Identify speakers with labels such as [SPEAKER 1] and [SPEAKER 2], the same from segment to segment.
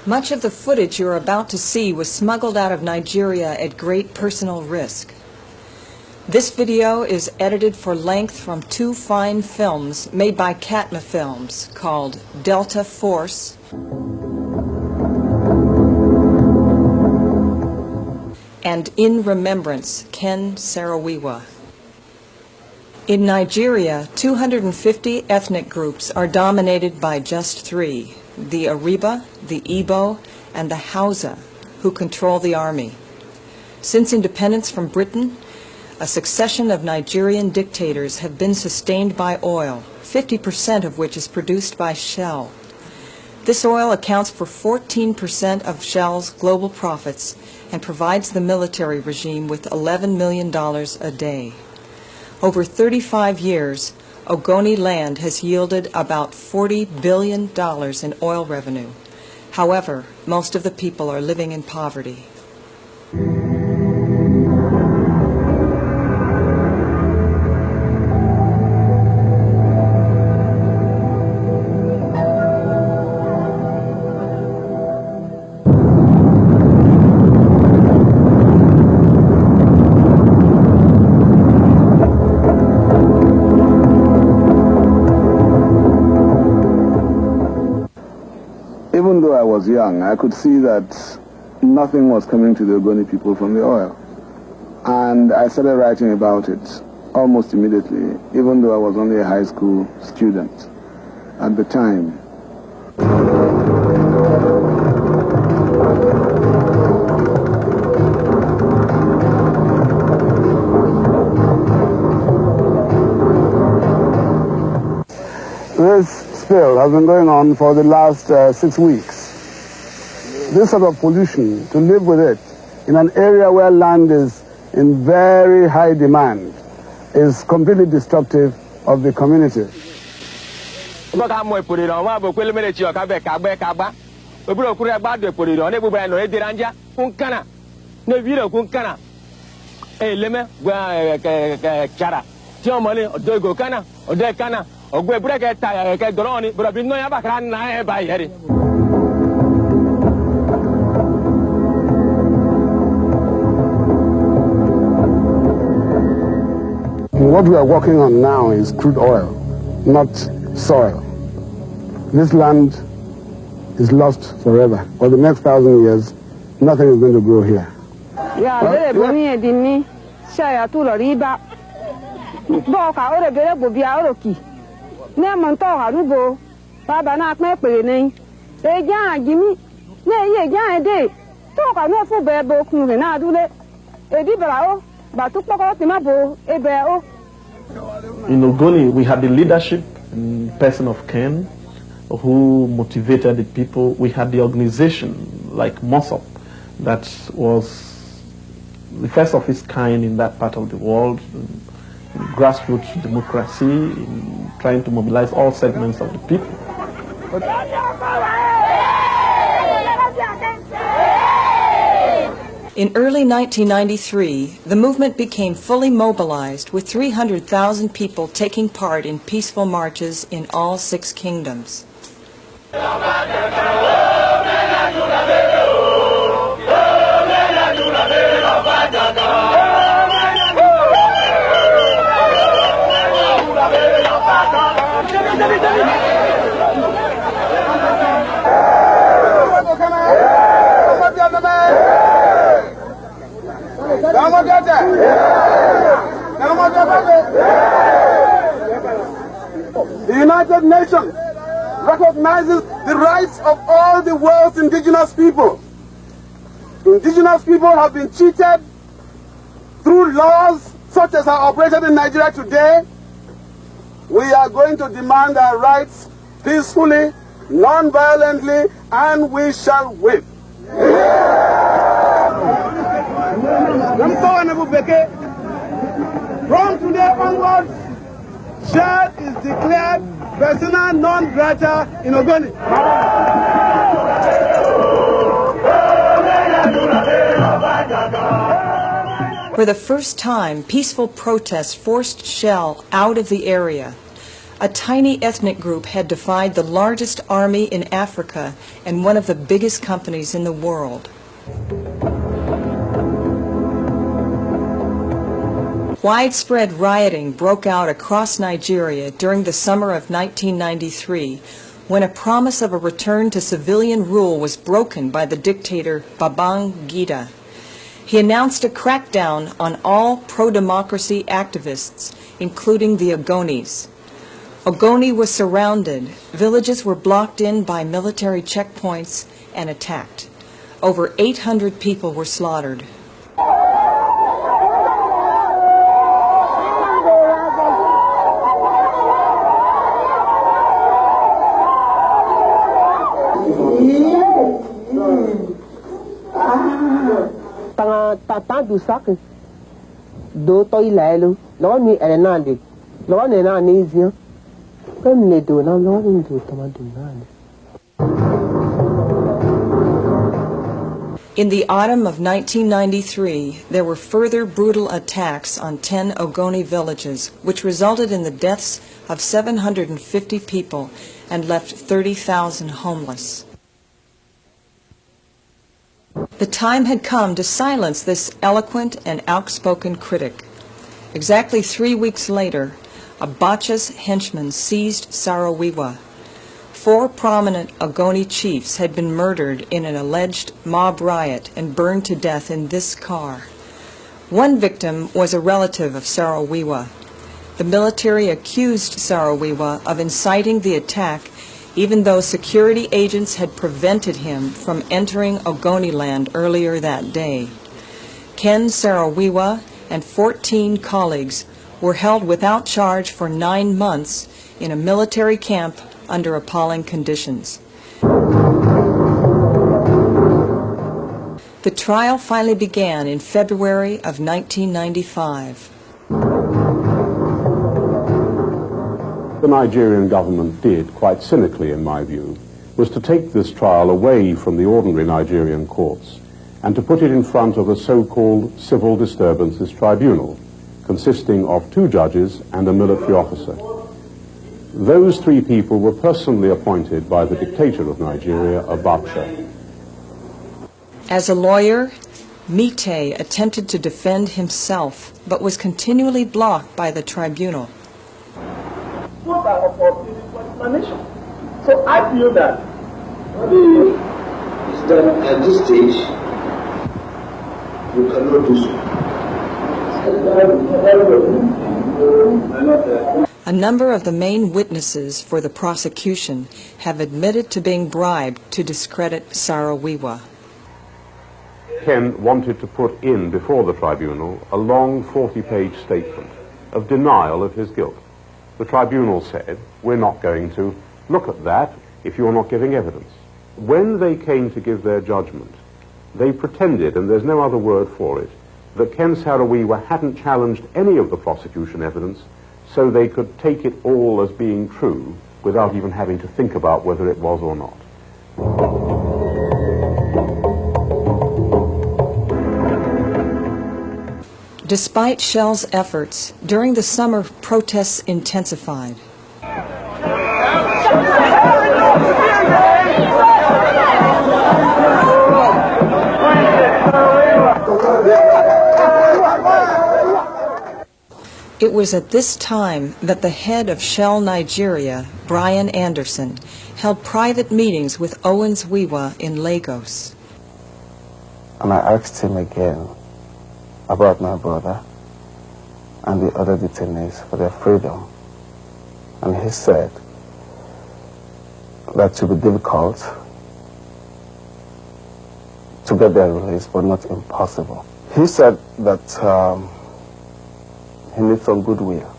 [SPEAKER 1] Much of the footage you're about to see was smuggled out of Nigeria at great personal risk. This video is edited for length from two fine films made by Katma Films called Delta Force and In Remembrance, Ken Saro-Wiwa. In Nigeria, 250 ethnic groups are dominated by just three: the Ariba, the Igbo, and the Hausa, who control the army. Since independence from Britain, a succession of Nigerian dictators have been sustained by oil, 50% of which is produced by Shell. This oil accounts for 14% of Shell's global profits and provides the military regime with $11 million a day. Over 35 years, Ogoni land has yielded about $40 billion in oil revenue. However, most of the people are living in poverty.
[SPEAKER 2] Even though I was young, I could see that nothing was coming to the Ogoni people from the oil. And I started writing about it almost immediately, even though I was only a high school student at the time. This spill has been going on for the last 6 weeks. This sort of pollution, to live with it in an area where land is in very high demand, is completely destructive of the community. What we are working on now is crude oil, not soil. This land is lost forever. For the next 1,000 years, nothing is going to grow here.
[SPEAKER 3] In Ogoni, we had the leadership in person of Ken, who motivated the people. We had the organization like MOSOP, that was the first of its kind in that part of the world, in grassroots democracy, in trying to mobilize all segments of the people.
[SPEAKER 1] In early 1993, the movement became fully mobilized, with 300,000 people taking part in peaceful marches in all 6 kingdoms.
[SPEAKER 2] The United Nations recognizes the rights of all the world's indigenous people. Indigenous people have been cheated through laws such as are operated in Nigeria today. We are going to demand our rights peacefully, non-violently, and we shall win. From today onwards, Shell is declared persona non grata in Ogoni.
[SPEAKER 1] For the first time, peaceful protests forced Shell out of the area. A tiny ethnic group had defied the largest army in Africa and one of the biggest companies in the world. Widespread rioting broke out across Nigeria during the summer of 1993, when a promise of a return to civilian rule was broken by the dictator Babangida. He announced a crackdown on all pro-democracy activists, including the Ogonis. Ogoni was surrounded, villages were blocked in by military checkpoints and attacked. Over 800 people were slaughtered. In the autumn of 1993, there were further brutal attacks on 10 Ogoni villages, which resulted in the deaths of 750 people and left 30,000 homeless. The time had come to silence this eloquent and outspoken critic. Exactly 3 weeks later, Abacha's henchmen seized Saro-Wiwa. 4 prominent Ogoni chiefs had been murdered in an alleged mob riot and burned to death in this car. One victim was a relative of Saro-Wiwa. The military accused Saro-Wiwa of inciting the attack, even though security agents had prevented him from entering Ogoni land earlier that day. Ken Saro-Wiwa and 14 colleagues were held without charge for 9 months in a military camp under appalling conditions. The trial finally began in February of 1995.
[SPEAKER 4] The Nigerian government did, quite cynically in my view, was to take this trial away from the ordinary Nigerian courts and to put it in front of a so-called Civil Disturbances Tribunal, consisting of 2 judges and a military officer. Those 3 people were personally appointed by the dictator of Nigeria, Abacha.
[SPEAKER 1] As a lawyer, Mite attempted to defend himself, but was continually blocked by the tribunal.
[SPEAKER 5] Those are opportunities for explanation. So I feel that
[SPEAKER 6] at this stage, you cannot do so.
[SPEAKER 1] A number of the main witnesses for the prosecution have admitted to being bribed to discredit Saro-Wiwa.
[SPEAKER 4] Ken wanted to put in before the tribunal a long 40-page statement of denial of his guilt. The tribunal said, we're not going to look at that if you're not giving evidence. When they came to give their judgment, they pretended, and there's no other word for it, that Ken Saro-Wiwa hadn't challenged any of the prosecution evidence, so they could take it all as being true without even having to think about whether it was or not.
[SPEAKER 1] Despite Shell's efforts, during the summer protests intensified. It was at this time that the head of Shell Nigeria, Brian Anderson, held private meetings with Owens Wiwa in Lagos.
[SPEAKER 7] And I asked him again about my brother and the other detainees for their freedom. And he said that it would be difficult to get their release, but not impossible. He said that he needs some goodwill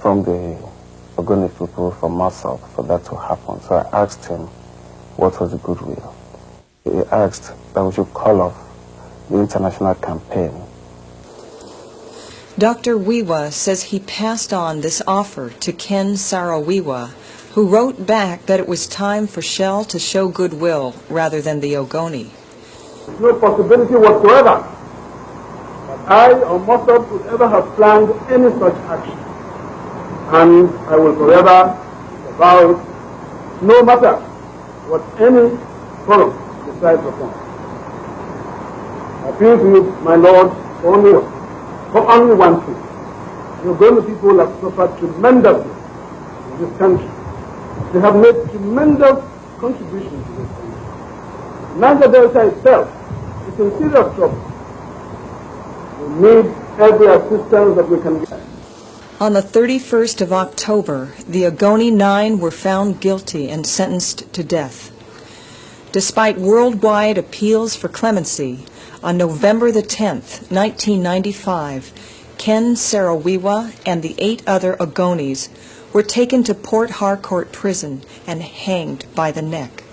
[SPEAKER 7] from the Ogoni people, from myself, for that to happen. So I asked him what was the goodwill. He asked that we should call off the international campaign.
[SPEAKER 1] Dr. Wiwa says he passed on this offer to Ken Saro-Wiwa, who wrote back that it was time for Shell to show goodwill rather than the Ogoni.
[SPEAKER 5] no possibility whatsoever that
[SPEAKER 2] I or Mossad could ever have planned any such action. And I will forever vow it, no matter what any forum decides upon. I appeal to you, my Lord, for only one thing. The Ogoni people have suffered tremendously in this country. They have made tremendous contributions to this country. Niger Delta itself is in serious trouble. We need every assistance that we can get.
[SPEAKER 1] On the 31st of October, the Ogoni 9 were found guilty and sentenced to death. Despite worldwide appeals for clemency, on November the 10th, 1995, Ken Saro-Wiwa and the 8 other Ogonis were taken to Port Harcourt Prison and hanged by the neck.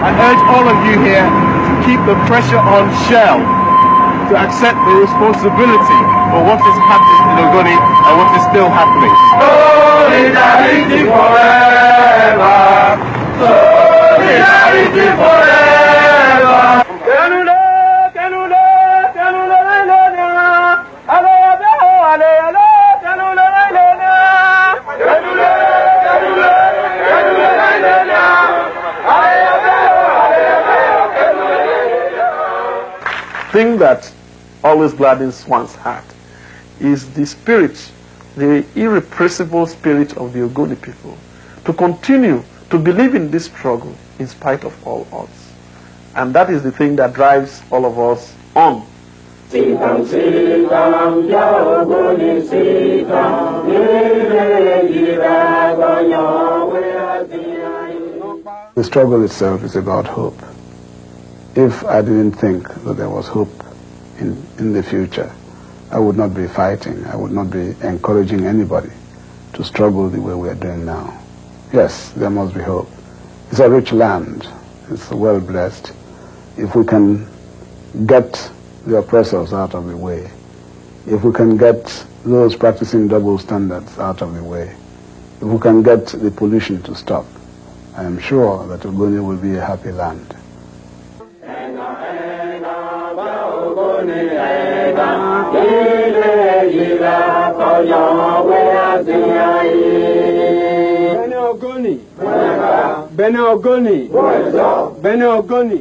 [SPEAKER 6] I urge all of you here to keep the pressure on Shell to accept the responsibility for what is happening in Ogoni and what is still happening. Solidarity forever! Solidarity forever!
[SPEAKER 3] Thing that always gladdens one's heart is the spirit, the irrepressible spirit of the Ogoni people, to continue to believe in this struggle in spite of all odds. And that is the thing that drives all of us on.
[SPEAKER 8] The struggle itself is about hope. If I didn't think that there was hope in the future, I would not be fighting. I would not be encouraging anybody to struggle the way we are doing now. Yes, there must be hope. It's a rich land. It's well blessed. If we can get the oppressors out of the way, if we can get those practicing double standards out of the way, if we can get the pollution to stop, I am sure that Ogoni will be a happy land.
[SPEAKER 2] Bene Ogoni, Bene Ogoni,